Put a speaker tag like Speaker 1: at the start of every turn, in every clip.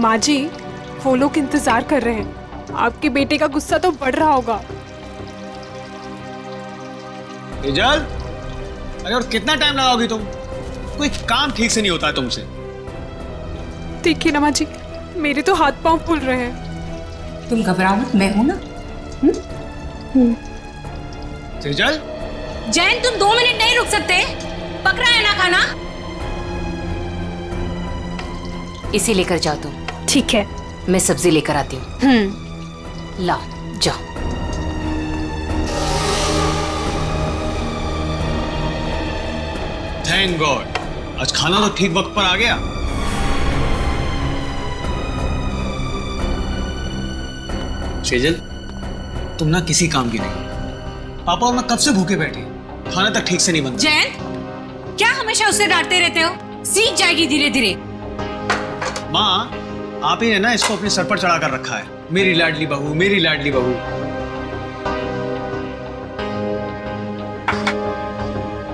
Speaker 1: माँ जी, वो लोग इंतजार कर रहे हैं। आपके बेटे का गुस्सा तो बढ़ रहा होगा।
Speaker 2: तेजल, अरे और कितना टाइम लगाओगी तुम? कोई काम ठीक से नहीं होता है तुमसे।
Speaker 1: देखिए ना माँ जी, मेरे तो हाथ पांव फूल रहे हैं।
Speaker 3: तुम घबराओ मत, मैं हूं ना।
Speaker 2: तेजल,
Speaker 3: जैन तुम 2 मिनट नहीं रुक सकते? पकड़ा है ना खाना? इसे लेकर जाओ तुम।
Speaker 1: ठीक है,
Speaker 3: मैं सब्जी लेकर आती हूँ। लाओ, जाओ।
Speaker 2: थैंक गॉड, आज खाना तो ठीक वक्त पर आ गया। सेजल, तुम ना किसी काम की नहीं। पापा और मैं कब से भूखे बैठे, खाना तक ठीक से नहीं बनता।
Speaker 3: जैन, क्या हमेशा उससे डांटते रहते हो? सीख जाएगी धीरे धीरे।
Speaker 2: माँ, आप ही ने ना इसको अपने सर पर चढ़ा कर रखा है। मेरी लाडली बहू, मेरी लाडली बहू।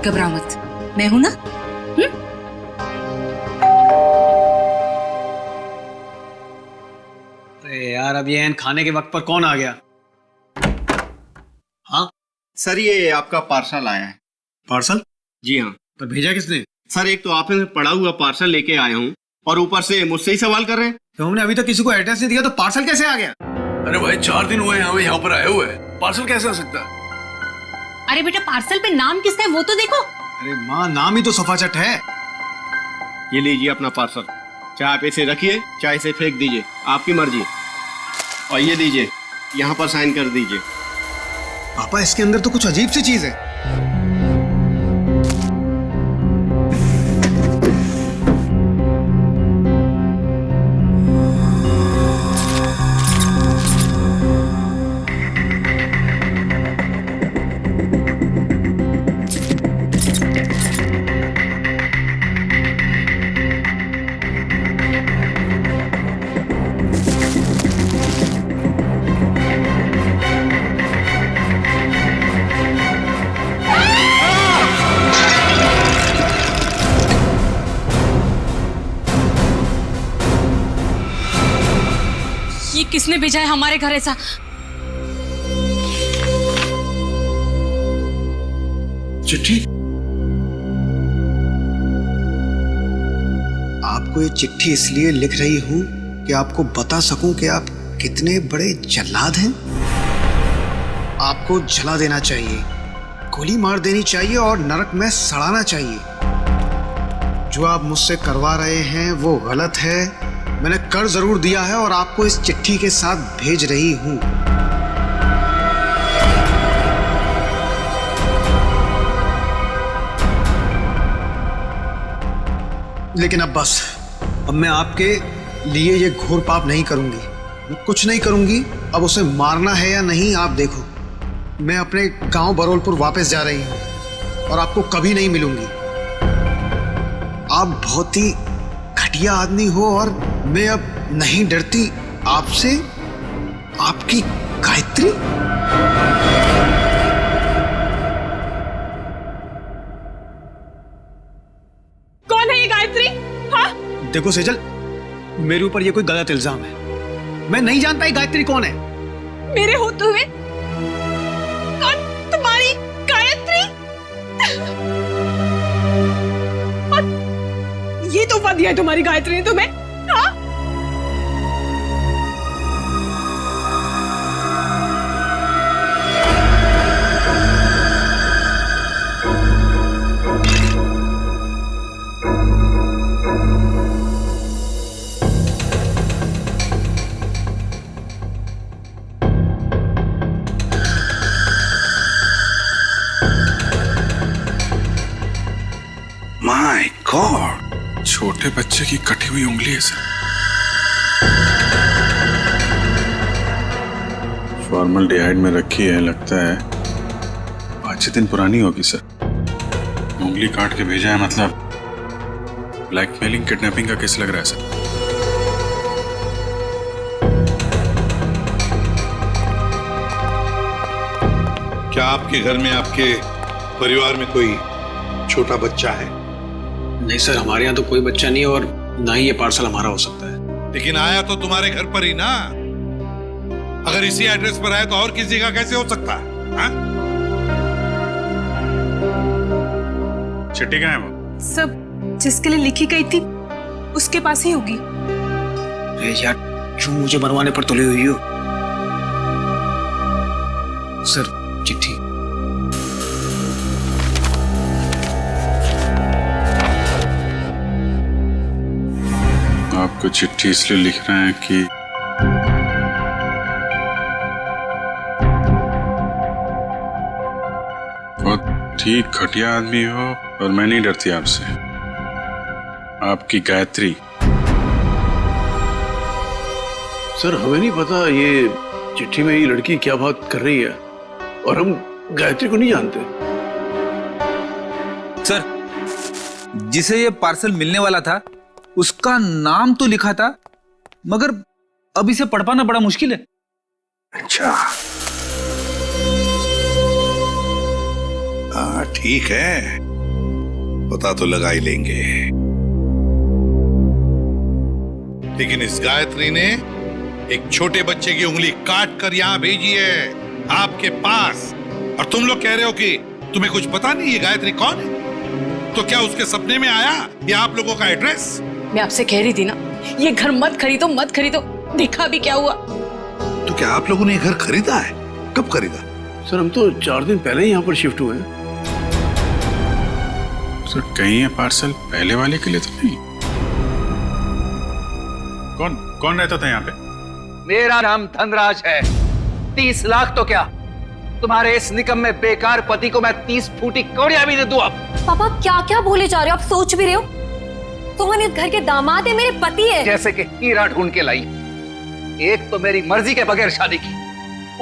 Speaker 3: घबराओ मत, मैं हूं ना।
Speaker 2: अरे यार, अब ये खाने के वक्त पर कौन आ गया? हाँ
Speaker 4: सर, ये आपका पार्सल आया है।
Speaker 2: पार्सल?
Speaker 4: जी हाँ
Speaker 2: पर भेजा किसने?
Speaker 4: सर, एक तो आपने पड़ा हुआ पार्सल लेके आया हूँ और ऊपर से मुझसे ही सवाल कर रहे हैं।
Speaker 2: तो हमने अभी तक किसी को एड्रेस नहीं दिया, तो पार्सल कैसे आ गया?
Speaker 5: अरे भाई 4 दिन हुए हमें यहाँ पर आए हुए, पार्सल कैसे आ सकता है?
Speaker 3: अरे बेटा, पार्सल पे नाम किसका है वो तो देखो।
Speaker 2: अरे माँ, नाम ही तो सफाचट है।
Speaker 4: ये लीजिए अपना पार्सल। चाहे आप इसे रखिए, चाहे इसे फेंक दीजिए, आपकी मर्जी। और ये लीजिए, यहाँ पर साइन कर दीजिए।
Speaker 2: पापा, इसके अंदर तो कुछ अजीब सी चीज है।
Speaker 3: ये किसने भेजा है हमारे घर ऐसा?
Speaker 5: चिट्ठी?
Speaker 2: आपको ये चिट्ठी इसलिए लिख रही हूं कि आपको बता सकूं कि आप कितने बड़े जल्लाद हैं। आपको जला देना चाहिए, गोली मार देनी चाहिए और नरक में सड़ाना चाहिए। जो आप मुझसे करवा रहे हैं वो गलत है। मैंने कर जरूर दिया है और आपको इस चिट्ठी के साथ भेज रही हूं। लेकिन अब बस, अब मैं आपके लिए ये घोर पाप नहीं करूंगी। मैं कुछ नहीं करूंगी। अब उसे मारना है या नहीं आप देखो। मैं अपने गांव बरोलपुर वापस जा रही हूं और आपको कभी नहीं मिलूंगी। आप बहुत ही घटिया आदमी हो और मैं अब नहीं डरती आपसे। आपकी गायत्री।
Speaker 1: कौन है ये गायत्री? हाँ?
Speaker 2: देखो सेजल, मेरे ऊपर ये कोई गलत इल्जाम है। मैं नहीं जानता ये गायत्री कौन है।
Speaker 1: मेरे होते हुए कौन तुम्हारी गायत्री? और ये तोहफा दिया है तुम्हारी गायत्री ने तुम्हें? हाँ?
Speaker 5: माय गॉड, छोटे बच्चे की कटी हुई उंगली है सर। फॉर्मल्डिहाइड में रखी है, लगता है 5-6 दिन पुरानी होगी सर। उंगली काट के भेजा है, मतलब ब्लैकमेलिंग किडनैपिंग का केस लग रहा है सर।
Speaker 6: क्या आपके घर में, आपके परिवार में कोई छोटा बच्चा है?
Speaker 2: नहीं सर, हमारे यहाँ तो कोई बच्चा नहीं और ना ही ये पार्सल हमारा हो सकता है।
Speaker 6: लेकिन आया तो तुम्हारे घर पर ही ना। अगर इसी एड्रेस पर आया तो और किसी का कैसे हो सकता है? हाँ?
Speaker 5: चिट्ठी कहाँ है वो?
Speaker 1: सब जिसके लिए लिखी गई थी उसके पास ही होगी।
Speaker 2: अरे यार, क्यों मुझे मरवाने पर तुले हुई हो? सर, चिट्ठी।
Speaker 5: आपको चिट्ठी इसलिए लिख रहे हैं कि बहुत ही घटिया आदमी हो, और मैं नहीं डरती आपसे। आपकी गायत्री।
Speaker 4: सर, हमें नहीं पता ये चिट्ठी में ये लड़की क्या बात कर रही है, और हम गायत्री को नहीं जानते।
Speaker 7: सर, जिसे ये पार्सल मिलने वाला था उसका नाम तो लिखा था, मगर अब इसे पढ़ पाना बड़ा मुश्किल है।
Speaker 6: अच्छा, हाँ ठीक है, पता तो लगा ही लेंगे। लेकिन इस गायत्री ने एक छोटे बच्चे की उंगली काट कर यहां भेजी है आपके पास, और तुम लोग कह रहे हो कि तुम्हें कुछ पता नहीं ये गायत्री कौन है? तो क्या उसके सपने में आया ये आप लोगों का एड्रेस?
Speaker 3: मैं आपसे कह रही थी ना, ये घर मत खरीदो मत खरीदो, देखा भी क्या हुआ।
Speaker 6: तो क्या आप लोगों ने ये घर खरीदा है? कब खरीदा?
Speaker 4: सर, हम तो 4 दिन पहले ही यहाँ पर शिफ्ट हुए हैं।
Speaker 5: सर, कहीं ये पार्सल पहले वाले के लिए तो नहीं? कौन रहता था यहाँ पे?
Speaker 7: मेरा नाम धनराज है। 30 लाख तो क्या, तुम्हारे इस निकम में बेकार पति को मैं 30 फूटी कौड़ियां भी दे दूं। अब
Speaker 8: पापा क्या क्या बोले जा रहे हो? आप सोच भी रहे हो? सोहन इस घर के दामाद है, मेरे पति है।
Speaker 7: जैसे कि हीरा ढूंढ के लाई। एक तो मेरी मर्जी के बगैर शादी की,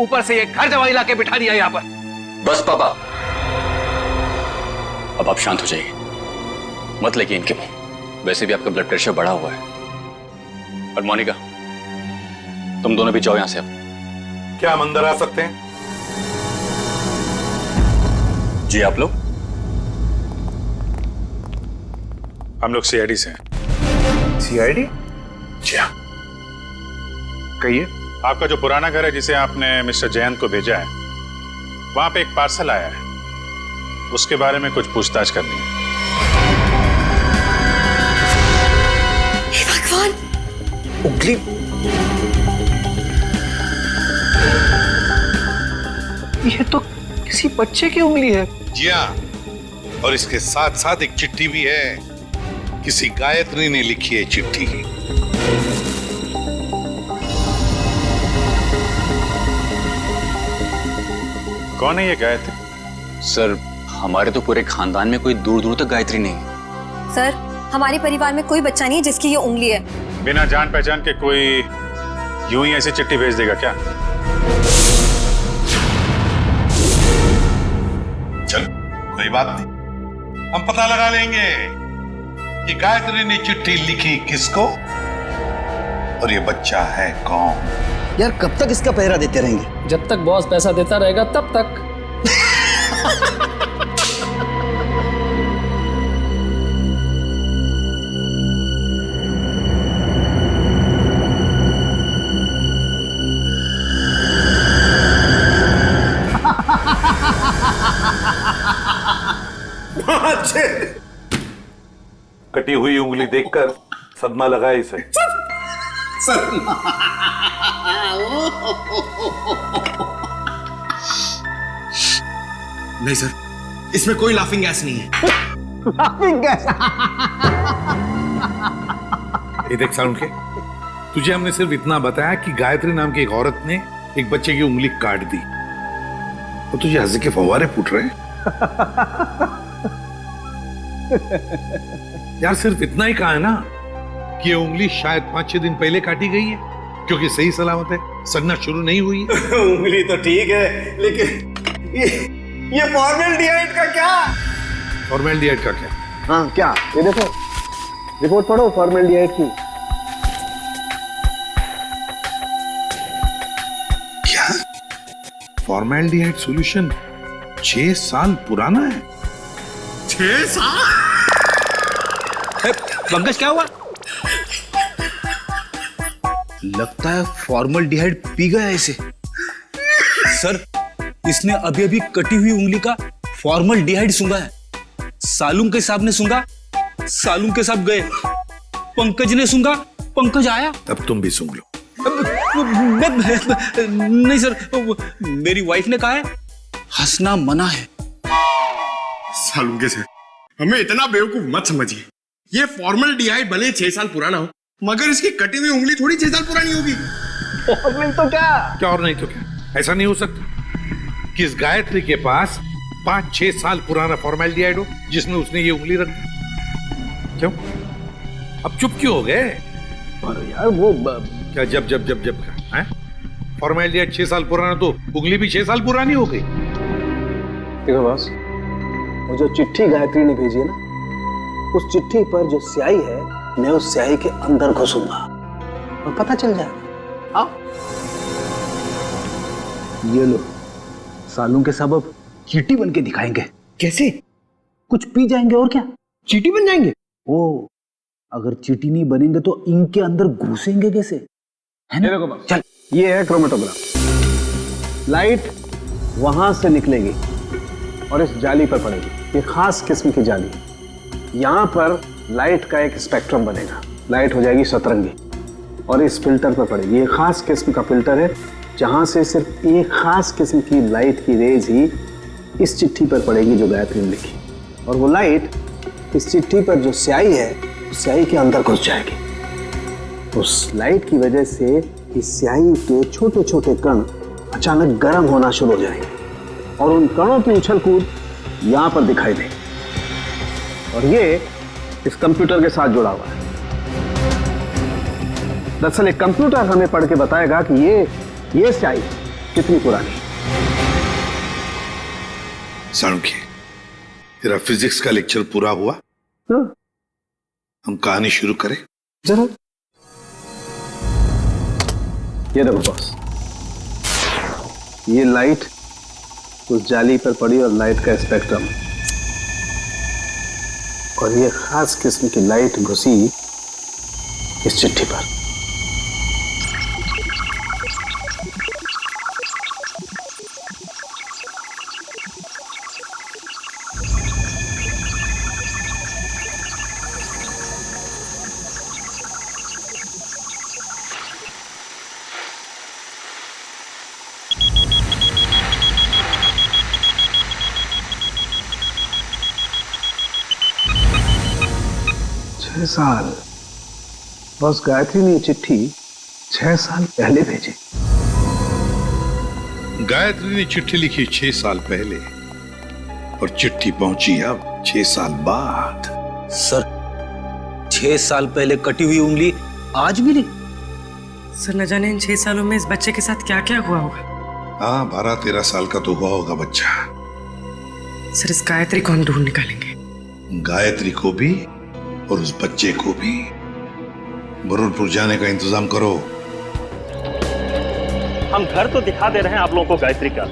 Speaker 7: ऊपर से ये घर जवाई लाके बिठा दिया यहाँ पर।
Speaker 9: बस पापा, अब आप शांत हो जाइए, मत लेकिए इनके मुंह। वैसे भी आपका ब्लड प्रेशर बढ़ा हुआ है। और मोनिका, तुम दोनों भी जाओ यहां से। अब
Speaker 6: क्या हम अंदर आ सकते हैं?
Speaker 9: जी, आप लोग?
Speaker 5: हम लोग सीआईडी से हैं।
Speaker 7: सीआईडी?
Speaker 5: जी हाँ।
Speaker 7: कहिए।
Speaker 5: आपका जो पुराना घर है जिसे आपने मिस्टर जयंत को भेजा है, वहां पे एक पार्सल आया है, उसके बारे में कुछ पूछताछ करनी है।
Speaker 8: भगवान,
Speaker 2: उंगली।
Speaker 7: ये तो किसी बच्चे की उंगली है।
Speaker 6: जी हाँ, और इसके साथ साथ एक चिट्ठी भी है। किसी गायत्री ने लिखी है चिट्ठी।
Speaker 5: कौन है ये गायत्री?
Speaker 9: सर, हमारे तो पूरे खानदान में कोई दूर दूर तक गायत्री नहीं है।
Speaker 8: सर, हमारे परिवार में कोई बच्चा नहीं है जिसकी ये उंगली है।
Speaker 5: बिना जान पहचान के कोई यूं ही ऐसी चिट्ठी भेज देगा क्या?
Speaker 6: चल, कोई बात नहीं, हम पता लगा लेंगे कि गायत्री ने चिट्ठी लिखी किसको और ये बच्चा है कौन।
Speaker 2: यार, कब तक इसका पहरा देते रहेंगे?
Speaker 10: जब तक बॉस पैसा देता रहेगा तब तक।
Speaker 6: कटी हुई उंगली देखकर सदमा लगा इसे।
Speaker 2: नहीं सर, इसमें कोई लाफिंग गैस नहीं है।
Speaker 7: Laughing gas?
Speaker 6: ये देख साउंड के, तुझे हमने सिर्फ इतना बताया कि गायत्री नाम की एक औरत ने एक बच्चे की उंगली काट दी, तो तुझे हंसी के फव्वारे फूट रहे हैं। यार, सिर्फ इतना ही कहा है ना कि ये उंगली शायद 5-6 दिन पहले काटी गई है, क्योंकि सही सलामत है, सड़ना शुरू नहीं हुई है।
Speaker 2: उंगली तो ठीक है, लेकिन ये फॉर्मेल्डिहाइड का क्या?
Speaker 6: फॉर्मेल्डिहाइड का क्या?
Speaker 2: हाँ, क्या? ये देखो, रिपोर्ट पढ़ो फॉर्मेल्डिहाइड की।
Speaker 6: क्या? फॉर्मेल्डिहाइड सॉल्यूशन 6 साल पुराना है?
Speaker 2: 6 साल?
Speaker 7: पंकज, क्या हुआ? लगता है फॉर्मल्डिहाइड पी गया इसे। सर, इसने अभी अभी कटी हुई उंगली का फॉर्मल्डिहाइड सूंघा है। सालूम के साहब ने सूंघा, सालूम के साहब गए। पंकज ने सूंघा, पंकज आया।
Speaker 6: अब तुम भी सूंघ लो।
Speaker 7: नहीं सर, मेरी वाइफ ने कहा है हंसना मना है।
Speaker 4: सालूम के साथ हमें इतना बेवकूफ मत समझिए। ये फॉर्मल्डिहाइड भले 6 साल पुराना हो, मगर इसकी कटी हुई उंगली थोड़ी 6 साल पुरानी होगी।
Speaker 6: और नहीं तो क्या, और नहीं तो क्या। ऐसा नहीं हो सकता कि इस गायत्री के पास 5-6 साल पुराना फॉर्मल्डिहाइड हो जिसमें उसने ये उंगली रख दी। क्यों अब चुप क्यों हो गए?
Speaker 10: अरे यार वो
Speaker 6: क्या जब जब जब जब का फॉर्मल्डिहाइड 6 साल पुराना तो उंगली भी 6 साल पुरानी हो गई।
Speaker 10: देखो बॉस, वो जो चिट्ठी गायत्री ने भेजी है ना, उस चिट्ठी पर जो स्याही है, मैं उस स्याही के अंदर घुसूंगा और पता चल जाएगा। आओ, ये लो, सालू के सब अब चींटी बन के दिखाएंगे।
Speaker 2: कैसे?
Speaker 10: कुछ पी जाएंगे और क्या,
Speaker 2: चींटी बन जाएंगे?
Speaker 10: ओ, अगर चींटी नहीं बनेंगे तो इनके अंदर घुसेंगे कैसे, है ना? देखो चल, ये है क्रोमेटोग्राफ। लाइट वहां से निकलेगी और इस जाली पर पड़ेगी। ये खास किस्म की जाली। यहां पर लाइट का एक स्पेक्ट्रम बनेगा। लाइट हो जाएगी सतरंगी और इस फिल्टर पर पड़ेगी। ये खास किस्म का फिल्टर है जहां से सिर्फ एक खास किस्म की लाइट की रेज ही इस चिट्ठी पर पड़ेगी जो गायत्री ने लिखी। और वो लाइट इस चिट्ठी पर जो स्याही है, उस स्याही के अंदर घुस जाएगी। उस लाइट की वजह से इस स्याही के छोटे छोटे कण अचानक गर्म होना शुरू हो जाएंगे और उन कणों की उछल कूद यहां पर दिखाई देगी। और ये इस कंप्यूटर के साथ जुड़ा हुआ है। दरअसल एक कंप्यूटर हमें पढ़ के बताएगा कि ये स्याही कितनी पुरानी है।
Speaker 6: साणुखी, तेरा फिजिक्स का लेक्चर पूरा हुआ? हम कहानी शुरू करें?
Speaker 10: जरूर। ये देखो बॉस, ये लाइट उस जाली पर पड़ी और लाइट का स्पेक्ट्रम, और ये खास किस्म की लाइट घुसी इस चिट्ठी पर। साल बस गायत्री ने चिट्ठी 6 साल पहले भेजी।
Speaker 6: गायत्री ने चिट्ठी लिखी 6 साल पहले और चिट्ठी पहुंची अब 6 साल बाद।
Speaker 7: सर, 6 साल पहले कटी हुई उंगली आज मिली।
Speaker 11: सर, न जाने इन 6 सालों में इस बच्चे के साथ क्या क्या हुआ होगा।
Speaker 6: हाँ, 12-13 साल का तो हुआ होगा बच्चा।
Speaker 11: सर, इस गायत्री को हम ढूंढ निकालेंगे।
Speaker 6: गायत्री को भी और उस बच्चे को भी। बरूरपुर जाने का इंतजाम करो।
Speaker 12: हम घर तो दिखा दे रहे हैं आप लोगों को गायत्री का,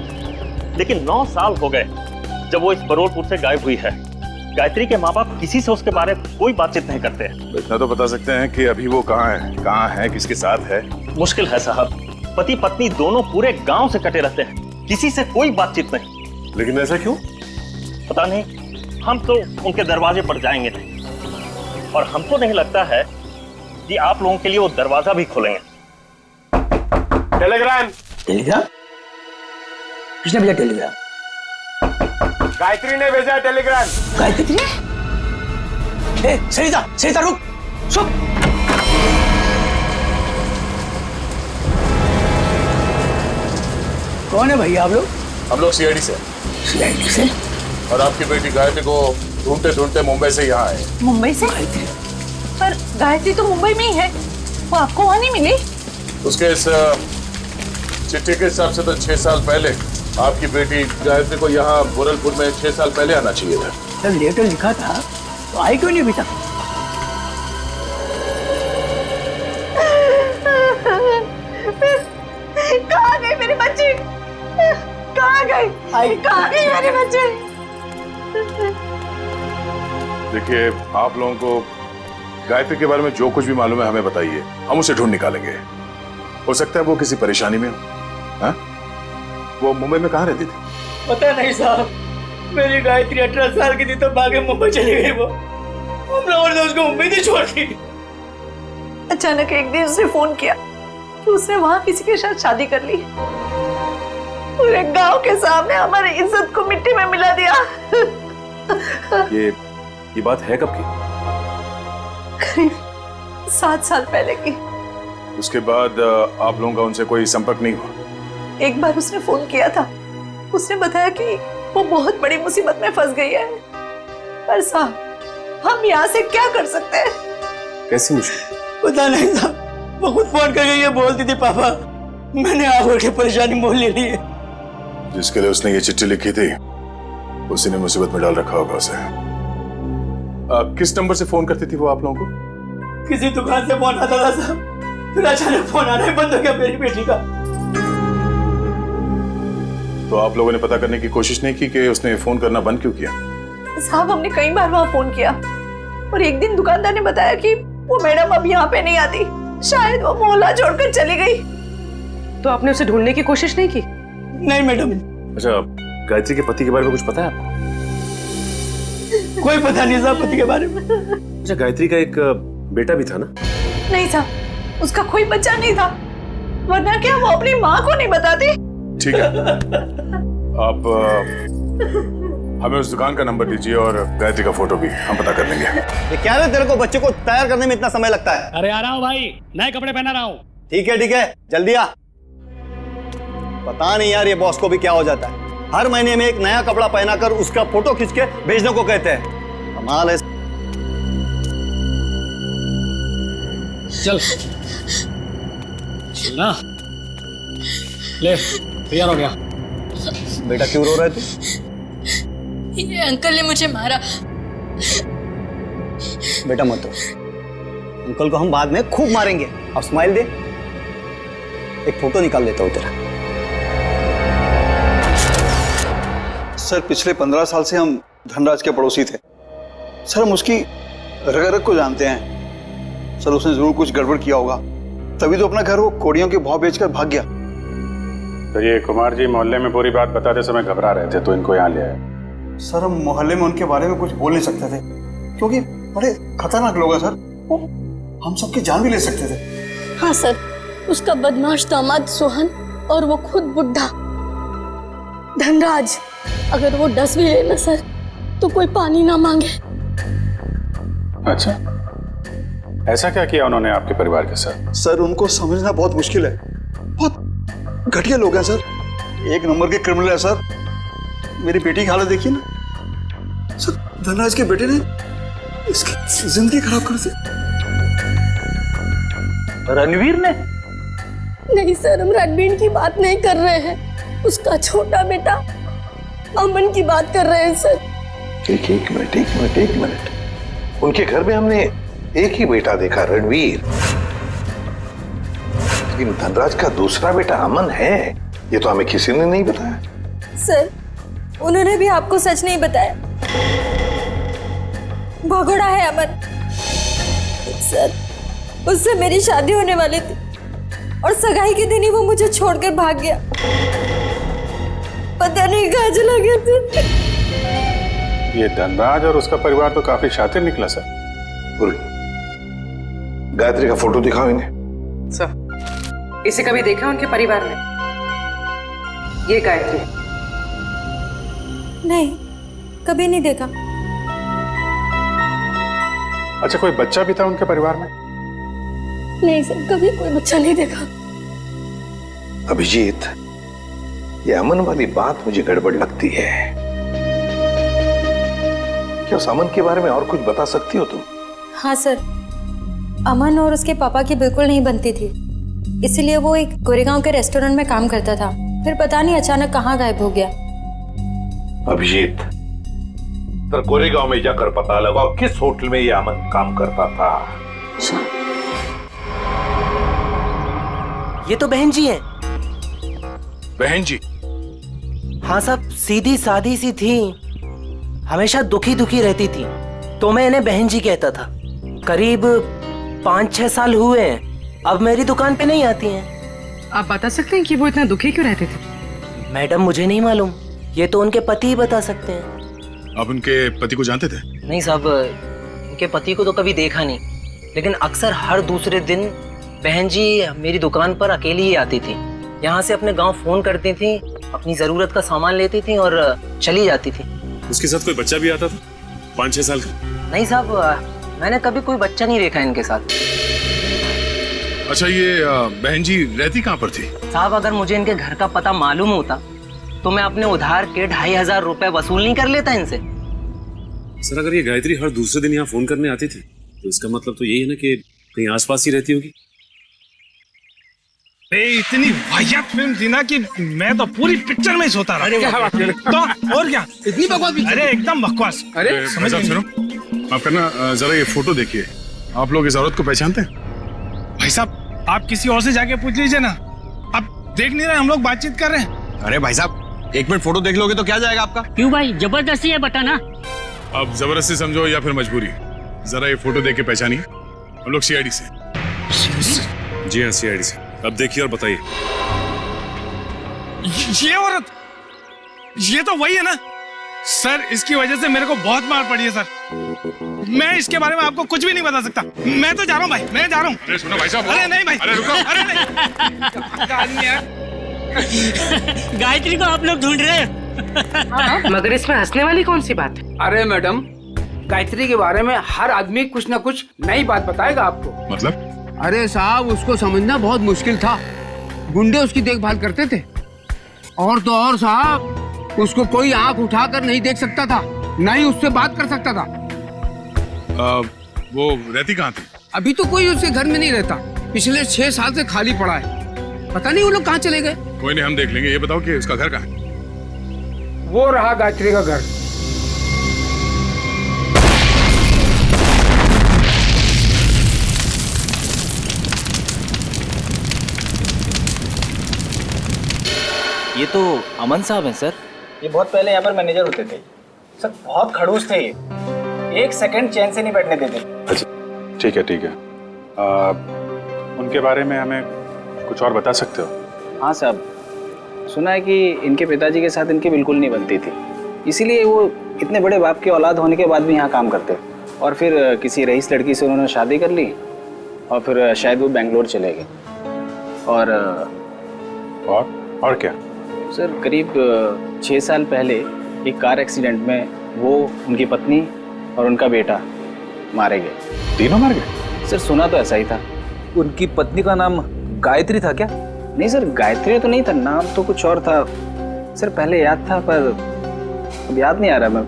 Speaker 12: लेकिन 9 साल हो गए जब वो इस बरूरपुर से गायब हुई है। गायत्री के माँ बाप किसी से उसके बारे में कोई बातचीत नहीं करते हैं।
Speaker 5: इतना तो बता सकते हैं कि अभी वो कहाँ है, किसके साथ है?
Speaker 12: मुश्किल है साहब, पति पत्नी दोनों पूरे गांव से कटे रहते हैं, किसी से कोई बातचीत नहीं।
Speaker 5: लेकिन ऐसा क्यों?
Speaker 12: पता नहीं, हम तो उनके दरवाजे पर जाएंगे नहीं, और हमको नहीं लगता है कि आप लोगों के लिए वो दरवाजा भी खोलेंगे।
Speaker 10: टेलीग्राम किसने भेजा? टेलीग्राम
Speaker 13: गायत्री ने भेजा टेलीग्राम।
Speaker 10: गायत्री? सरिता रुक, सुन। कौन है भैया आप लोग?
Speaker 5: हम लोग सीआईडी से।
Speaker 10: सीआईडी से?
Speaker 5: और आपकी बेटी गायत्री को ढूंढते ढूंढते मुंबई से यहाँ आए।
Speaker 8: मुंबई से? पर गायत्री तो मुंबई में ही है, वो आपको वहां नहीं मिली?
Speaker 5: उसके इस चिट्ठी के हिसाब से तो 6 साल पहले आपकी बेटी गायत्री को यहाँ बुरलपुर में 6 साल पहले आना चाहिए था।
Speaker 10: जब लेटर लिखा था तो आई क्यों नहीं अभी तक?
Speaker 8: कहाँ गई मेरी बच्ची? कहाँ गई मेरे बच्चे?
Speaker 5: देखिए, आप लोगों को गायत्री के बारे में जो कुछ भी मालूम है हमें बताइए, हम उसे ढूंढ निकालेंगे। हो सकता है वो किसी परेशानी में हो। हाँ? वो मुंबई में कहाँ रहती थी?
Speaker 13: पता नहीं साहब, मेरी गायत्री 18 साल की थी तो भागे मुंबई चली गई वो। हम लोगों ने उसको उम्मीद ही छोड़ दी।
Speaker 14: अचानक एक दिन उसने फोन किया कि उसने वहां किसी के साथ शादी कर ली। पूरे गांव के सामने हमारी इज्जत को मिट्टी में मिला दिया।
Speaker 5: ये बात है कब की?
Speaker 14: करीब 7 साल पहले की।
Speaker 5: उसके बाद आप लोगों का उनसे कोई संपर्क नहीं हुआ?
Speaker 14: एक बार उसने फोन किया था। उसने बताया कि वो बहुत बड़ी मुसीबत में फंस गई है। पर साहब, हम यहाँ से क्या कर सकते हैं?
Speaker 5: कैसी मुश्किल?
Speaker 13: पता नहीं साहब, वो खुद फोन करके ये बोलती थी, पापा मैंने आगे के परेशानी मोल ले ली है।
Speaker 5: जिसके लिए उसने ये चिट्ठी लिखी थी उसी ने मुसीबत में डाल रखा होगा उसे। किस नंबर से फोन करती थी वो आप लोगों को?
Speaker 13: किसी दुकान से फोन आता था साहब, फिर अचानक फोन आना ही बंद हो गया मेरी बेटी का।
Speaker 5: तो आप लोगों ने पता करने की कोशिश नहीं की कि उसने फोन करना बंद क्यों किया?
Speaker 14: साहब, हमने कई बार वहाँ फोन किया और एक दिन दुकानदार ने बताया कि वो मैडम अब यहाँ पे नहीं आती, शायद वो मोहल्ला छोड़कर चली गई।
Speaker 11: तो आपने उसे ढूंढने की कोशिश नहीं की?
Speaker 13: नहीं मैडम।
Speaker 5: अच्छा, गायत्री के पति के बारे में कुछ पता है आपको?
Speaker 13: कोई पता नहीं साहब पति के बारे में।
Speaker 5: अच्छा, गायत्री का एक बेटा भी था ना?
Speaker 14: नहीं साहब, उसका कोई बच्चा नहीं था, वरना क्या वो अपनी माँ को नहीं बताती?
Speaker 5: ठीक है, आप हमें उस दुकान का नंबर दीजिए और गायत्री का फोटो भी हम पता कर लेंगे।
Speaker 10: ये क्या है तेरे को बच्चे को तैयार करने में इतना समय लगता है?
Speaker 13: अरे आ रहा हूँ भाई, नए कपड़े पहना रहा हूँ।
Speaker 10: ठीक है, जल्दी आ। पता नहीं यार ये बॉस को भी क्या हो जाता है, हर महीने में एक नया कपड़ा पहनाकर उसका फोटो खींच के भेजने को कहते हैं। कमाल है।
Speaker 13: चल ना, ले तैयार हो गया।
Speaker 10: बेटा क्यों रो रहा है तू?
Speaker 14: ये अंकल ने मुझे मारा।
Speaker 10: बेटा मत रो, अंकल को हम बाद में खूब मारेंगे। अब स्माइल दे, एक फोटो निकाल लेता हूं तेरा।
Speaker 15: सर, पिछले 15 साल से हम धनराज के पड़ोसी थे। सर, हम उसकी रग रग को जानते हैं। सर, उसने जरूर कुछ गड़बड़ किया होगा, तभी तो अपना घर वो कोड़ियों के भाव बेचकर भाग गया।
Speaker 5: तो ये कुमार जी मोहल्ले में पूरी बात बताते समय घबरा रहे थे तो इनको यहाँ ले आए।
Speaker 15: सर, हम मोहल्ले में उनके बारे में कुछ बोल नहीं सकते थे क्योंकि बड़े खतरनाक लोग हैं सर, वो हम सबकी जान भी ले सकते थे।
Speaker 14: हाँ सर, उसका बदमाश दामाद सोहन और वो खुद बुढ़ा धनराज, अगर वो डस भी ले ना सर तो कोई पानी ना मांगे।
Speaker 5: अच्छा, ऐसा क्या किया उन्होंने आपके परिवार के साथ?
Speaker 15: सर, उनको समझना बहुत मुश्किल है, बहुत घटिया लोग हैं सर, एक नंबर के क्रिमिनल है सर। मेरी बेटी की हालत देखिए ना सर, धनराज के बेटे ने इसकी जिंदगी खराब कर दी।
Speaker 13: रणवीर ने?
Speaker 14: नहीं सर, हम रणवीर की बात नहीं कर रहे हैं, उसका छोटा बेटा अमन की बात कर रहे हैं सर।
Speaker 6: एक मिनट। उनके घर में हमने एक ही बेटा देखा, रणवीर, लेकिन धनराज का दूसरा बेटा अमन है, ये तो हमें किसी ने नहीं बताया।
Speaker 14: सर, उन्होंने भी आपको सच नहीं बताया, भगोड़ा है अमन। सर, उससे मेरी शादी होने वाली थी और सगाई के दिन ही वो मुझे छोड़कर भाग गया, पता नहीं कहाँ चला गया था।
Speaker 5: ये धनराज और उसका परिवार तो काफी शातिर निकला सर।
Speaker 6: गायत्री का फोटो दिखाओ इन्हें।
Speaker 11: सर, इसे कभी देखा उनके परिवार में? ये गायत्री?
Speaker 14: नहीं, कभी नहीं देखा।
Speaker 5: अच्छा, कोई बच्चा भी था उनके परिवार में?
Speaker 14: नहीं सर, कभी कोई बच्चा नहीं देखा।
Speaker 6: अभिजीत, ये अमन वाली बात मुझे गड़बड़ लगती है। क्या उस अमन के बारे में और कुछ बता सकती हो तुम?
Speaker 8: हाँ सर, अमन और उसके पापा की बिल्कुल नहीं बनती थी, इसलिए वो एक गोरेगांव के रेस्टोरेंट में काम करता था, फिर पता नहीं अचानक कहाँ गायब हो गया।
Speaker 6: अभिजीत, तो गोरेगांव में जाकर पता लगाओ किस होटल में ये अमन काम करता था।
Speaker 13: ये तो बहन जी हैं।
Speaker 5: बहन जी?
Speaker 13: हाँ साहब, सीधी सादी सी थी, हमेशा दुखी दुखी रहती थी, तो मैं इन्हें बहन जी कहता था। करीब 5-6 साल हुए हैं, अब मेरी दुकान पे नहीं आती हैं।
Speaker 11: आप बता सकते हैं कि वो इतना दुखी क्यों रहते थे?
Speaker 13: मैडम मुझे नहीं मालूम, ये तो उनके पति ही बता सकते हैं।
Speaker 5: आप उनके पति को जानते थे?
Speaker 13: नहीं साहब, उनके पति को तो कभी देखा नहीं, लेकिन अक्सर हर दूसरे दिन बहन जी मेरी दुकान पर अकेली ही आती थी। यहाँ से अपने गांव फोन करती थी, अपनी जरूरत का सामान लेती थी और चली जाती थी।
Speaker 5: उसके साथ कोई बच्चा भी आता था 5-6 साल का?
Speaker 13: नहीं साहब, मैंने कभी कोई बच्चा नहीं देखा इनके साथ।
Speaker 5: अच्छा, ये बहन जी रहती कहाँ पर थी?
Speaker 13: साहब अगर मुझे इनके घर का पता मालूम होता तो मैं अपने उधार के 2500 रुपए वसूल नहीं कर लेता इनसे।
Speaker 16: सर अगर ये गायत्री हर दूसरे दिन यहाँ फोन करने आती थी तो इसका मतलब तो यही है ना कि कहीं आसपास ही रहती होगी।
Speaker 17: इतनी वाहियात फिल्म थी ना कि मैं तो पूरी पिक्चर में ही सोता रहा। तो और क्या इतनी बकवास? अरे एकदम बकवास।
Speaker 5: अरे समझ सुनो, आप करना जरा ये फोटो देखिए। आप लोग इस औरत को पहचानते हैं?
Speaker 17: भाई साहब आप किसी और से जाके पूछ लीजिए ना, आप देख नहीं रहे हम लोग बातचीत कर रहे हैं।
Speaker 4: अरे भाई साहब 1 मिनट फोटो देख लोगे तो क्या जाएगा आपका?
Speaker 18: क्यों भाई, जबरदस्ती है बताना।
Speaker 5: आप जबरदस्ती समझो या फिर मजबूरी, जरा ये फोटो देख के पहचानिए। हम लोग सीआईडी से।
Speaker 16: जी हाँ, सीआईडी से। अब देखिए और बताइए।
Speaker 17: ये औरत, ये तो वही है ना सर, इसकी वजह से मेरे को बहुत मार पड़ी है सर। मैं इसके बारे में आपको कुछ भी नहीं बता सकता। मैं तो जा रहा हूँ भाई, मैं जा रहा हूँ।
Speaker 5: अरे सुनो भाई साहब।
Speaker 17: अरे नहीं भाई,
Speaker 5: अरे रुको।
Speaker 17: अरे नहीं।
Speaker 18: गायत्री को आप लोग ढूंढ रहे हैं।
Speaker 11: मगर इसमें हंसने वाली कौन सी बात है?
Speaker 19: अरे मैडम, गायत्री के बारे में हर आदमी कुछ न कुछ नई बात बताएगा आपको।
Speaker 5: मतलब?
Speaker 19: अरे साहब उसको समझना बहुत मुश्किल था। गुंडे उसकी देखभाल करते थे, और तो और साहब उसको कोई आंख उठाकर नहीं देख सकता था, न ही उससे बात कर सकता था।
Speaker 5: वो रहती कहाँ थी?
Speaker 19: अभी तो कोई उसके घर में नहीं रहता, पिछले 6 साल से खाली पड़ा है। पता नहीं वो लोग कहाँ चले गए।
Speaker 5: कोई नहीं, हम देख लेंगे। ये बताओ कि उसका घर कहाँ है?
Speaker 19: वो रहा गायत्री का घर।
Speaker 7: ये तो अमन साहब हैं सर।
Speaker 10: ये बहुत पहले यहाँ पर मैनेजर होते थे सर, बहुत खड़ूस थे ये, 1 सेकंड चैन से नहीं बैठने देते।
Speaker 5: अच्छा ठीक है ठीक है। उनके बारे में हमें कुछ और बता सकते हो?
Speaker 10: हाँ साहब, सुना है कि इनके पिताजी के साथ इनकी बिल्कुल नहीं बनती थी, इसीलिए वो इतने बड़े बाप की औलाद होने के बाद भी यहाँ काम करते, और फिर किसी रईस लड़की से उन्होंने शादी कर ली और फिर शायद वो बेंगलोर चले गए।
Speaker 5: और क्या
Speaker 10: सर, करीब 6 साल पहले एक कार एक्सीडेंट में वो, उनकी पत्नी और उनका बेटा मारे गए।
Speaker 5: तीनों मार गए?
Speaker 10: सर सुना तो ऐसा ही था।
Speaker 7: उनकी पत्नी का नाम गायत्री था क्या?
Speaker 10: नहीं सर, गायत्री तो नहीं था, नाम तो कुछ और था सर। पहले याद था पर अब याद नहीं आ रहा। मैं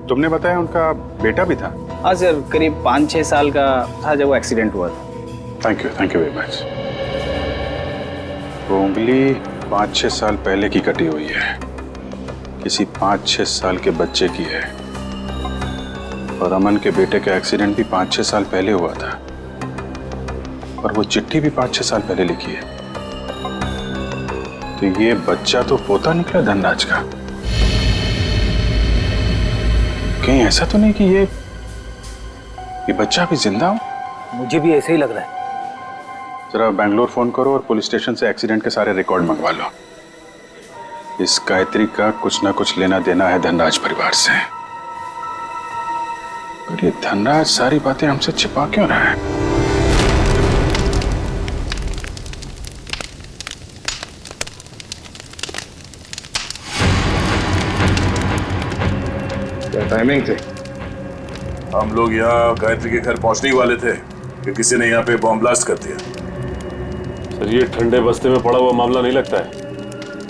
Speaker 5: तुमने बताया उनका बेटा भी था?
Speaker 10: हाँ सर, करीब 5-6 साल का था जब वो एक्सीडेंट हुआ था।
Speaker 5: Thank you very much. वो उंगली 5-6 साल पहले की कटी हुई है, किसी 5-6 साल के बच्चे की है, और अमन के बेटे का एक्सीडेंट भी 5-6 साल पहले हुआ था, और वो चिट्ठी भी 5-6 साल पहले लिखी है। तो ये बच्चा तो पोता निकला धनराज का। कहीं ऐसा तो नहीं कि ये बच्चा भी जिंदा हो?
Speaker 7: मुझे भी ऐसे ही लग रहा है।
Speaker 5: जरा बेंगलोर फोन करो और पुलिस स्टेशन से एक्सीडेंट के सारे रिकॉर्ड मंगवा लो। इस गायत्री का कुछ ना कुछ लेना देना है धनराज परिवार से। और ये धनराज सारी बातें हमसे छिपा क्यों रहा है?
Speaker 20: क्या टाइमिंग थे? हम लोग यहाँ गायत्री के घर पहुंचने ही वाले थे कि किसी ने यहाँ पे बॉम्ब ब्लास्ट कर दिया।
Speaker 16: सर ये ठंडे बस्ते में पड़ा हुआ मामला नहीं लगता है।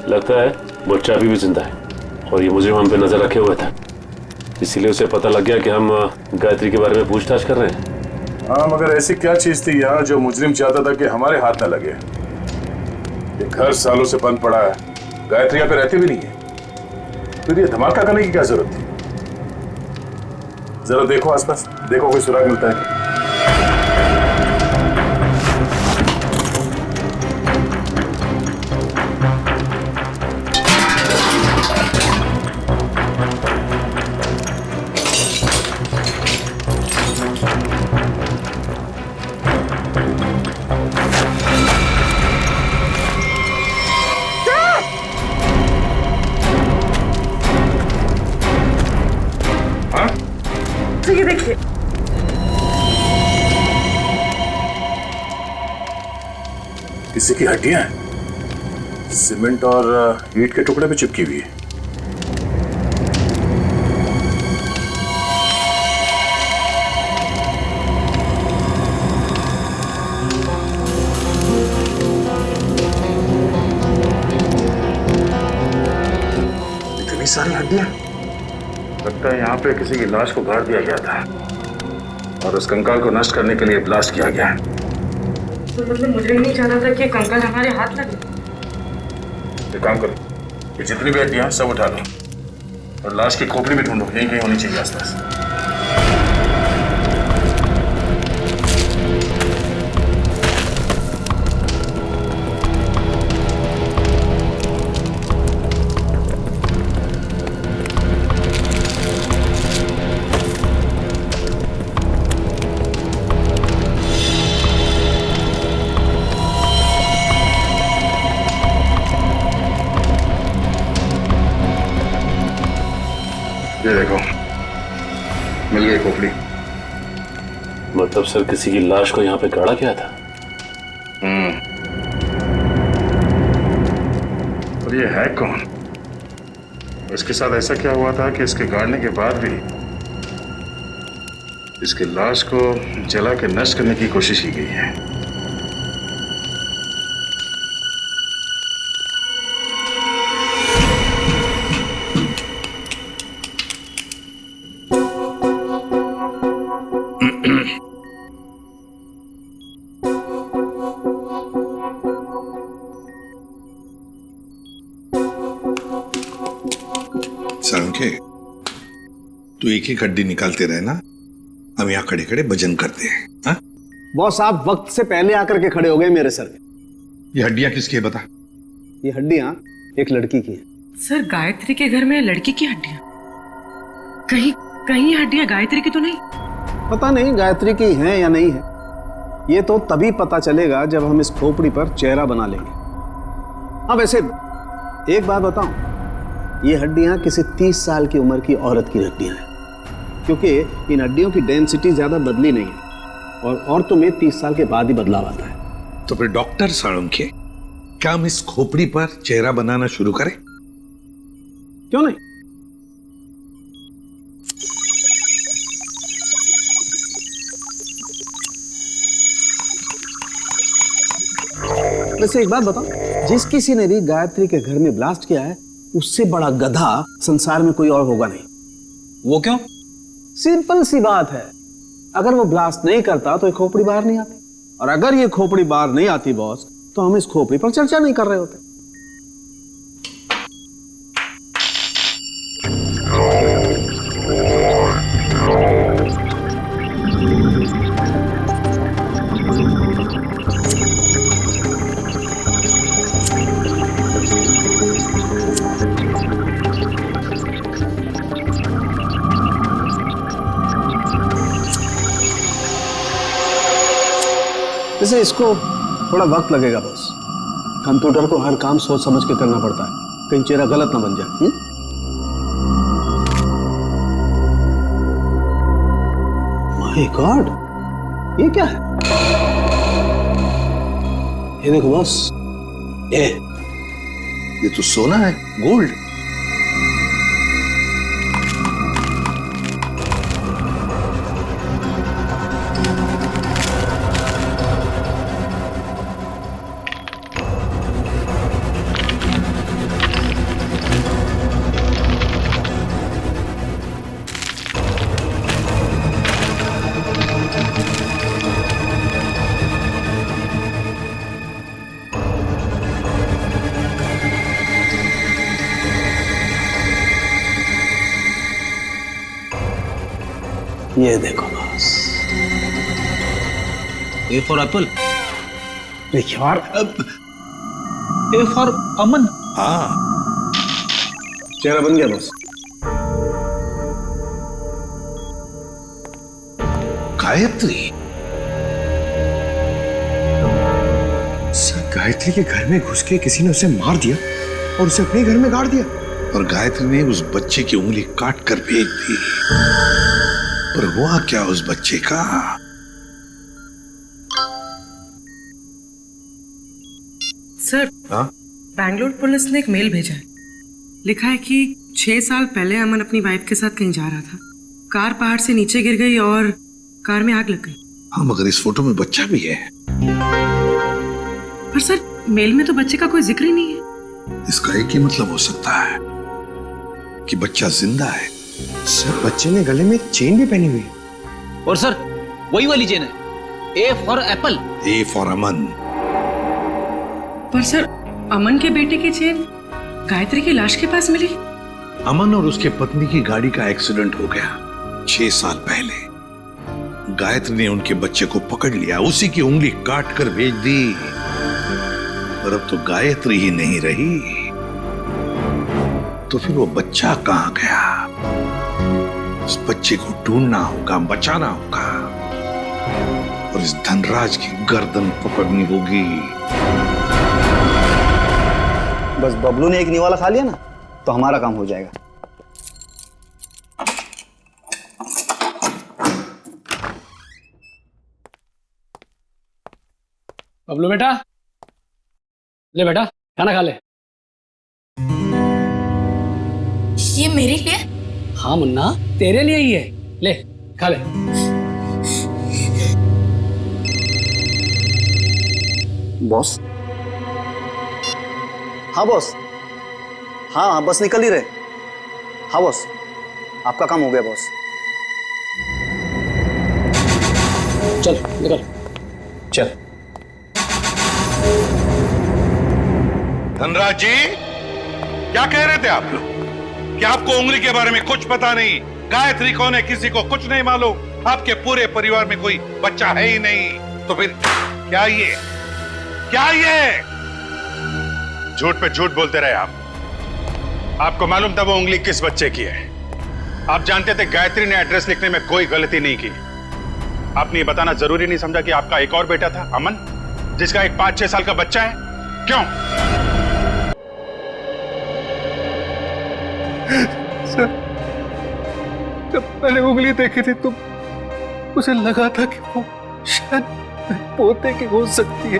Speaker 16: लगता है बच्चा अभी भी जिंदा है और ये मुझे हम पे नजर रखे हुए था, इसीलिए उसे पता लग गया कि हम गायत्री के बारे में पूछताछ कर रहे हैं।
Speaker 20: हाँ, मगर ऐसी क्या चीज थी यहाँ जो मुजरिम चाहता था कि हमारे हाथ न लगे? ये घर सालों से बंद पड़ा है, गायत्री यहाँ पे रहती भी नहीं है, फिर ये धमाका करने की क्या जरूरत थी? जरा देखो आसपास, देखो कोई सुराग मिलता है क्या?
Speaker 11: सर ये देखिए।
Speaker 20: किसी की हड्डियां हैं, सीमेंट और ईंट के टुकड़े पे चिपकी हुई है। इतनी सारी हड्डियां, लगता है यहाँ पे किसी की लाश को गाड़ दिया गया था और उस कंकाल को नष्ट करने के लिए ब्लास्ट किया गया।
Speaker 11: तो मतलब मुझे नहीं चाह रहा था कि कंकाल हमारे हाथ लगे।
Speaker 20: एक काम करो, ये जितनी भी हड्डियां सब उठा लो और लाश की खोपड़ी भी ढूंढो, यहीं कहीं होनी चाहिए आसपास। ये देखो, मिल गई खोपड़ी।
Speaker 16: मतलब सर किसी की लाश को यहाँ पे गाड़ा गया था?
Speaker 20: और ये है कौन? इसके साथ ऐसा क्या हुआ था कि इसके गाड़ने के बाद भी इसकी लाश को जला के नष्ट करने की कोशिश की गई है?
Speaker 6: सालुंखे, तू एक ही हड्डी निकालते रहे ना, हम यहाँ खड़े खड़े भजन करते हैं। हाँ?
Speaker 10: बॉस आप वक्त से पहले आकर के खड़े हो गए मेरे सर पे।
Speaker 6: ये हड्डियां किसकी है बता?
Speaker 10: ये हड्डियां एक लड़की की है।
Speaker 11: सर गायत्री के घर में लड़की की हड्डियां? कहीं कहीं हड्डियां गायत्री की तो नहीं?
Speaker 10: पता नहीं गायत्री की हैं या नहीं है, ये तो तभी पता चलेगा जब हम इस खोपड़ी पर चेहरा बना लेंगे। हाँ वैसे एक बात बताऊं, ये हड्डियां किसी 30 साल की उम्र की औरत की हड्डियां हैं, क्योंकि इन हड्डियों की डेंसिटी ज्यादा बदली नहीं है और औरतों में 30 साल के बाद ही बदलाव आता है।
Speaker 6: तो फिर डॉक्टर सालुंखे, क्या हम इस खोपड़ी पर चेहरा बनाना शुरू करें?
Speaker 10: क्यों नहीं? वैसे एक बात बताओ, जिस किसी ने भी गायत्री के घर में ब्लास्ट किया है उससे बड़ा गधा संसार में कोई और होगा नहीं।
Speaker 7: वो क्यों?
Speaker 10: सिंपल सी बात है, अगर वो ब्लास्ट नहीं करता तो ये खोपड़ी बाहर नहीं आती, और अगर ये खोपड़ी बाहर नहीं आती बॉस, तो हम इस खोपड़ी पर चर्चा नहीं कर रहे होते। वैसे इसको थोड़ा वक्त लगेगा बॉस, कंप्यूटर को हर काम सोच समझ के करना पड़ता है, कहीं चेहरा गलत ना बन जाए। माय गॉड, ये क्या है? ये देखो बॉस,
Speaker 6: ये तो सोना है, गोल्ड।
Speaker 10: ये देखो boss,
Speaker 7: A for apple,
Speaker 10: A for Aman.
Speaker 6: हाँ,
Speaker 10: चेहरा बन गया बॉस।
Speaker 6: गायत्री,
Speaker 2: सर गायत्री के घर में घुस के किसी ने उसे मार दिया और उसे अपने घर में गाड़ दिया,
Speaker 6: और गायत्री ने उस बच्चे की उंगली काट कर भेज दी। पर हुआ क्या उस बच्चे का?
Speaker 11: सर, बैंगलोर पुलिस ने एक मेल भेजा है। लिखा है कि 6 साल पहले अमन अपनी वाइफ के साथ कहीं जा रहा था। कार पहाड़ से नीचे गिर गई और कार में आग लग गई।
Speaker 6: हाँ, मगर इस फोटो में बच्चा भी है।
Speaker 11: पर सर, मेल में तो बच्चे का कोई जिक्र ही नहीं है।
Speaker 6: इसका एक ही मतलब हो सकता है कि बच्चा जिंदा है।
Speaker 2: सर, बच्चे ने गले में एक चेन भी पहनी हुई है।
Speaker 7: और सर, वही वाली चेन है, A for apple.
Speaker 6: A for Aman.
Speaker 11: पर सर, अमन के बेटे की चेन गायत्री की लाश के पास मिली।
Speaker 6: अमन और उसके पत्नी की गाड़ी का एक्सीडेंट हो गया 6 साल पहले। गायत्री ने उनके बच्चे को पकड़ लिया, उसी की उंगली काट कर भेज दी। पर अब तो गायत्री ही नहीं रही, तो फिर वो बच्चा कहां गया? उस बच्चे को ढूंढना होगा, बचाना होगा और इस धनराज की गर्दन पकड़नी होगी।
Speaker 10: बस बबलू ने एक निवाला खा लिया ना, तो हमारा काम हो जाएगा।
Speaker 18: बबलू बेटा, ले बेटा खाना खा ले।
Speaker 14: ये मेरे लिए?
Speaker 18: हाँ मुन्ना, तेरे लिए ही है, ले खा ले।
Speaker 10: बॉस? हाँ बॉस। हाँ बस निकल ही रहे। हाँ बॉस, आपका काम हो गया बॉस।
Speaker 18: चल निकल।
Speaker 10: चल।
Speaker 6: धनराज जी, क्या कह रहे थे आप लोग कि आपको उंगली के बारे में कुछ पता नहीं? गायत्री कौन है किसी को कुछ नहीं मालूम। आपके पूरे परिवार में कोई बच्चा है ही नहीं, तो फिर क्या ये झूठ पे झूठ बोलते रहे आप। आपको मालूम था वो उंगली किस बच्चे की है। आप जानते थे गायत्री ने एड्रेस लिखने में कोई गलती नहीं की। आपने ये बताना जरूरी नहीं समझा कि आपका एक और बेटा था, अमन, जिसका एक 5-6 साल का बच्चा है? क्यों?
Speaker 15: सर, जब मैंने उंगली देखी थी तो मुझे लगा था कि वो शायद पोते की हो सकती है।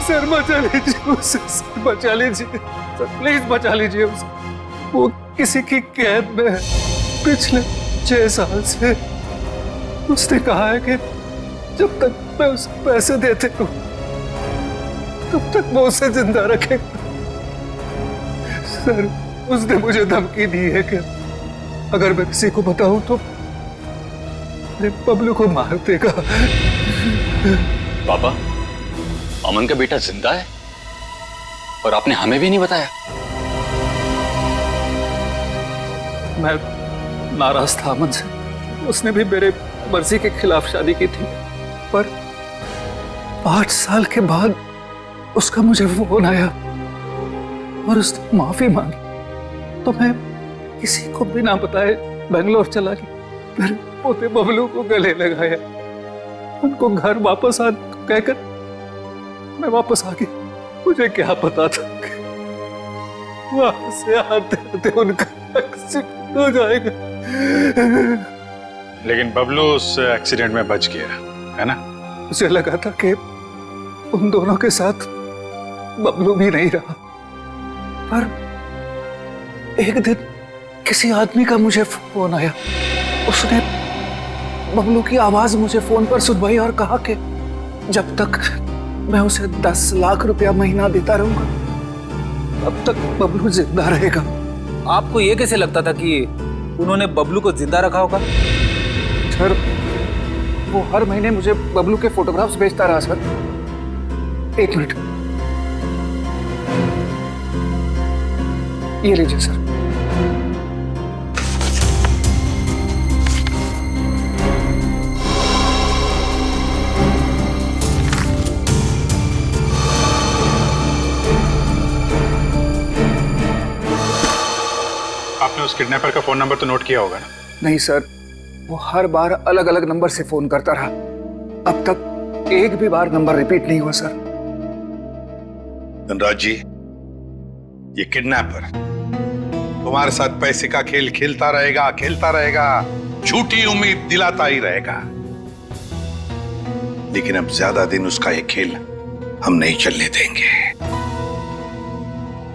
Speaker 15: सर बचा लीजिए उसे, सर बचा लीजिए, सर प्लीज बचा लीजिए उसे। वो किसी की कैद में है पिछले 6 साल से। उसने कहा है कि जब तक मैं उसे पैसे देते रहूं तब तक वो उसे जिंदा रखेगा। सर, उसने मुझे धमकी दी है कि अगर मैं किसी को बताऊं तो मेरे बबलू को मार देगा।
Speaker 9: पापा, अमन का बेटा जिंदा है और आपने हमें भी नहीं बताया।
Speaker 15: मैं नाराज था अमन से। उसने भी मेरे मर्जी के खिलाफ शादी की थी, पर 5 साल के बाद उसका मुझे फोन आया और उसने माफी मांगी, तो मैं किसी को बिना बताए बेंगलोर चला गया। मेरे पोते बबलू को गले लगाया, उनको घर वापस आने को कहकर मैं वापस आ गया। मुझे क्या पता था कि वहां से आते आते उनका एक्सीडेंट हो जाएगा।
Speaker 5: लेकिन बबलू उस एक्सीडेंट में बच गया, है ना?
Speaker 15: मुझे लगा था कि उन दोनों के साथ बबलू भी नहीं रहा, पर एक दिन किसी आदमी का मुझे फोन आया। उसने बबलू की आवाज मुझे फोन पर सुनवाई और कहा कि जब तक मैं उसे 10 लाख रुपया महीना देता रहूंगा तब तक बबलू जिंदा रहेगा।
Speaker 7: आपको ये कैसे लगता था कि उन्होंने बबलू को जिंदा रखा होगा?
Speaker 15: सर, वो हर महीने मुझे बबलू के फोटोग्राफ्स भेजता रहा सर। 1 मिनट, ये लीजिए सर।
Speaker 5: आपने उस किडनैपर का फोन नंबर तो नोट किया होगा ना?
Speaker 15: नहीं सर, वो हर बार अलग अलग नंबर से फोन करता रहा। अब तक एक भी बार नंबर रिपीट नहीं हुआ सर।
Speaker 6: धनराज जी, ये किडनैपर तुम्हारे साथ पैसे का खेल खेलता रहेगा, झूठी उम्मीद दिलाता ही रहेगा। लेकिन अब ज्यादा दिन उसका ये खेल हम नहीं चलने देंगे।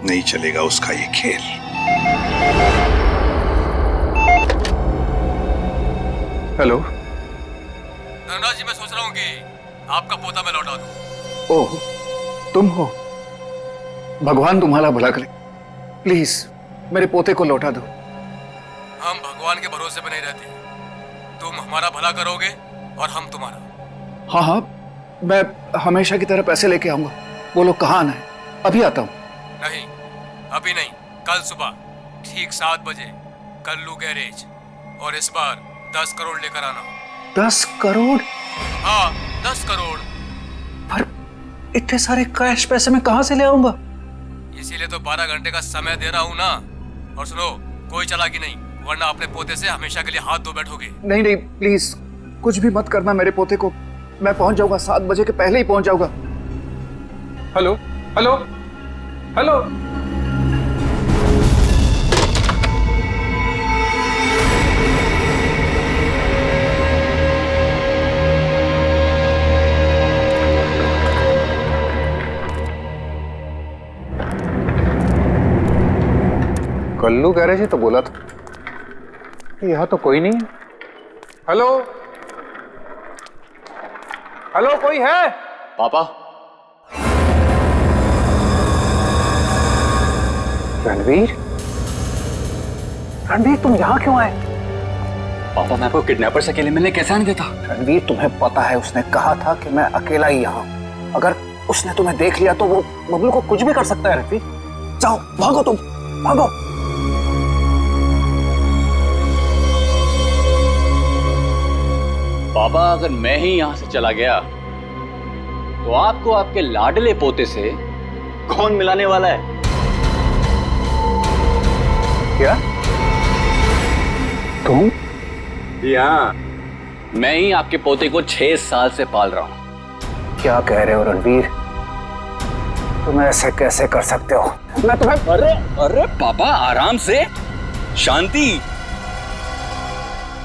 Speaker 6: नहीं चलेगा उसका ये खेल।
Speaker 15: हेलो
Speaker 9: धनराज जी, मैं सोच रहा हूँ कि आपका पोता मैं लौटा दूं।
Speaker 15: ओह, तुम हो? भगवान तुम्हारा भला करे। प्लीज मेरे पोते को लौटा दो।
Speaker 9: हम भगवान के भरोसे पे नहीं रहते। तुम हमारा भला करोगे और हम तुम्हारा।
Speaker 15: हाँ हाँ, मैं हमेशा की तरह पैसे लेके आऊंगा। बोलो कहाँ आना है? अभी आता हूँ।
Speaker 9: नहीं, अभी नहीं, कल सुबह ठीक 7 बजे कल्लू गैरेज, और इस बार 10 करोड़ लेकर आना।
Speaker 15: 10 करोड़?
Speaker 9: हाँ, 10 करोड़।
Speaker 15: पर इतने सारे कैश पैसे मैं कहाँ से ले आऊंगा?
Speaker 9: इसीलिए तो 12 घंटे का समय दे रहा हूँ ना। और सुनो, कोई चालाकी नहीं, वरना अपने पोते से हमेशा के लिए हाथ धो बैठोगे।
Speaker 15: नहीं नहीं, प्लीज कुछ भी मत करना मेरे पोते को। मैं पहुंच जाऊंगा, 7 बजे के पहले ही पहुंच जाऊंगा। Hello hello hello. Kallu garage ही तो बोला था। यहाँ तो कोई नहीं है। हेलो हेलो, कोई है?
Speaker 9: पापा।
Speaker 15: रणवीर, रणवीर तुम यहाँ क्यों आए?
Speaker 9: पापा, मैं आपको किडनैपर से अकेले मिलने कैसे आने देता?
Speaker 15: रणवीर, तुम्हें पता है उसने कहा था कि मैं अकेला ही यहाँ हूँ। अगर उसने तुम्हें देख लिया तो वो बबलू को कुछ भी कर सकता है। रणवीर जाओ, भागो, तुम भागो।
Speaker 9: पापा, अगर मैं ही यहां से चला गया तो आपको आपके लाडले पोते से कौन मिलाने वाला है?
Speaker 15: क्या? तुम?
Speaker 9: हाँ, मैं ही आपके पोते को 6 साल से पाल रहा हूं।
Speaker 15: क्या कह रहे हो रणवीर? तुम ऐसे कैसे कर सकते हो? मैं तुम्हें...
Speaker 9: अरे पापा, आराम से, शांति,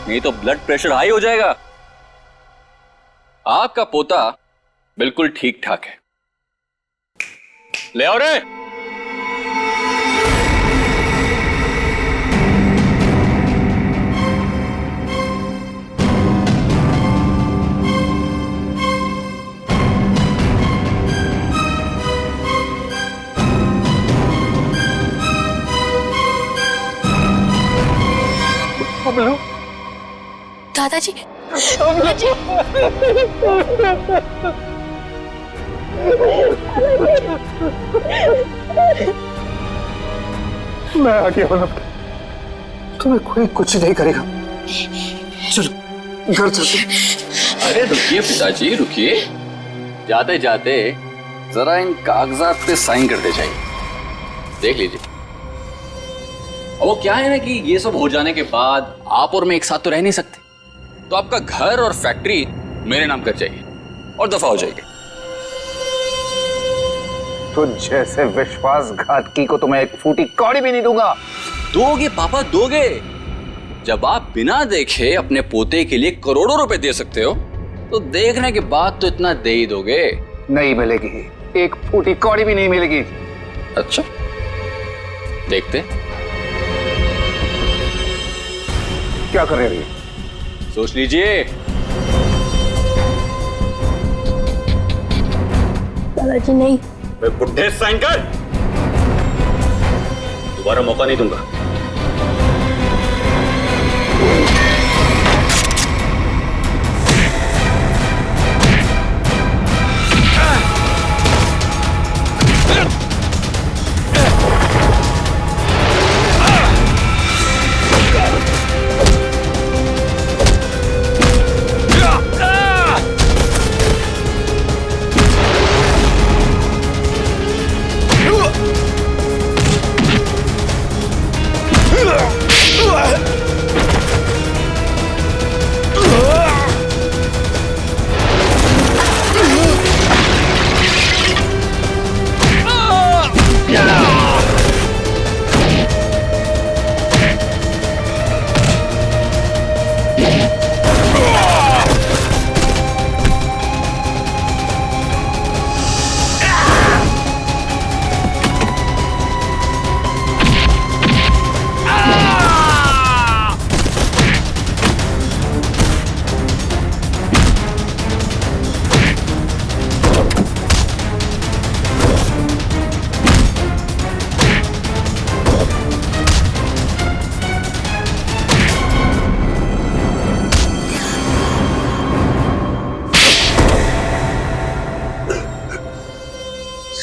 Speaker 9: नहीं तो ब्लड प्रेशर हाई हो जाएगा। आपका पोता बिल्कुल ठीक ठाक है। ले आओ रे।
Speaker 15: बबलू,
Speaker 14: दादाजी,
Speaker 15: मैं आ गया हूं। तुम्हें कोई कुछ नहीं करेगा। चलो घर चलते।
Speaker 9: अरे रुकिए पिताजी, रुकिए। जाते जाते जरा इन कागजात पे साइन करते जाइए, देख लीजिए। वो क्या है ना कि ये सब हो जाने के बाद आप और मैं एक साथ तो रह नहीं सकते, तो आपका घर और फैक्ट्री मेरे नाम कर जाइए और दफा हो जाइए।
Speaker 15: तो जैसे विश्वासघातकी को तो मैं एक फूटी कौड़ी भी नहीं दूंगा।
Speaker 9: दोगे पापा, दोगे। जब आप बिना देखे अपने पोते के लिए करोड़ों रुपए दे सकते हो, तो देखने के बाद तो इतना दे ही दोगे।
Speaker 15: नहीं मिलेगी, एक फूटी कौड़ी भी नहीं मिलेगी।
Speaker 9: अच्छा, देखते।
Speaker 15: क्या कर रहे हो?
Speaker 9: सोच लीजिए।
Speaker 14: दादाजी नहीं।
Speaker 9: बुढ़े साइन कर, दोबारा मौका नहीं दूंगा।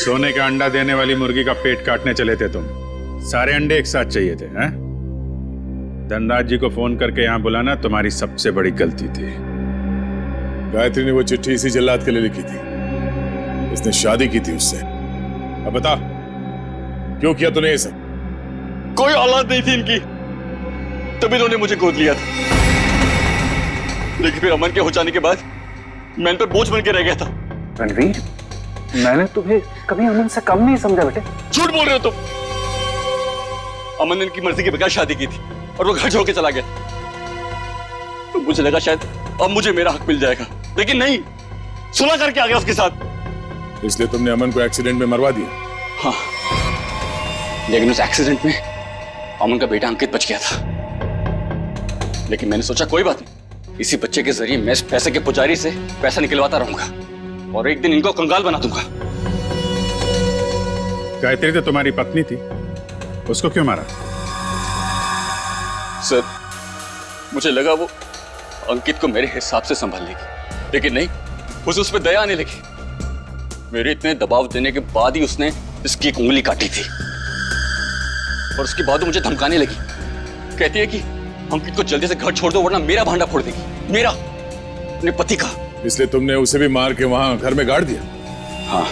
Speaker 5: सोने का अंडा देने वाली मुर्गी का पेट काटने चले थे तुम। सारे अंडे एक साथ चाहिए थे, हैं? धनराज जी को फोन करके यहाँ बुलाना तुम्हारी सबसे बड़ी गलती थी।
Speaker 20: गायत्री ने वो चिट्ठी इसी जल्लाद के लिए लिखी थी। इसने शादी की थी उससे। अब बता, क्यों किया तूने ये सब?
Speaker 4: कोई औलाद नहीं थी इनकी, तभी इन्होंने मुझे गोद लिया था। लेकिन फिर अमन के हो जाने के बाद मैं इन पर बोझ बन के रह गया था।
Speaker 10: रणवीर, मैंने तुम्हें कभी अमन से कम नहीं समझा बेटे।
Speaker 4: झूठ बोल रहे हो तुम। अमन ने इनकी मर्जी के बगैर शादी की थी और वो घर छोड़ के चला गया। तो मुझे लगा शायद अब मुझे मेरा हक मिल जाएगा, लेकिन नहीं, सुलह करके आ गया उसके साथ।
Speaker 20: इसलिए तुमने अमन को एक्सीडेंट में मरवा दिया?
Speaker 4: हाँ, लेकिन उस एक्सीडेंट में अमन का बेटा अंकित बच गया था। लेकिन मैंने सोचा कोई बात नहीं, इसी बच्चे के जरिए मैं इस पैसे के पुजारी से पैसा निकलवाता रहूंगा और एक दिन इनको कंगाल बना दूंगा।
Speaker 5: गायत्री तो तुम्हारी पत्नी थी, उसको क्यों मारा?
Speaker 4: सर, मुझे लगा वो अंकित को मेरे हिसाब से संभाल लेगी, लेकिन नहीं, उसे उस पर दया आने लगी। मेरे इतने दबाव देने के बाद ही उसने इसकी एक उंगली काटी थी और उसके बाद वो मुझे धमकाने लगी। कहती है कि अंकित को जल्दी से घर छोड़ दो वरना मेरा भांडा फोड़ देगी, मेरा, अपने पति का।
Speaker 20: इसलिए तुमने उसे भी मार के वहां घर में गाड़ दिया?
Speaker 4: हाँ,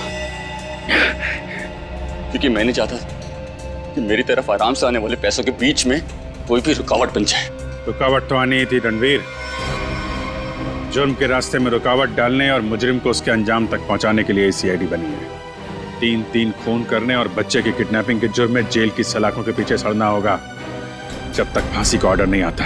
Speaker 4: क्योंकि मैंने चाहता था कि मेरी तरफ आराम से आने वाले पैसों के बीच में कोई भी रुकावट बन जाए।
Speaker 5: रुकावट तो आनी ही थी रणवीर। जुर्म के रास्ते में रुकावट डालने और मुजरिम को उसके अंजाम तक पहुंचाने के लिए सीआईडी बनी है। 3-3 खून करने और बच्चे की किडनैपिंग के जुर्म में जेल की सलाखों के पीछे सड़ना होगा जब तक फांसी का ऑर्डर नहीं आता।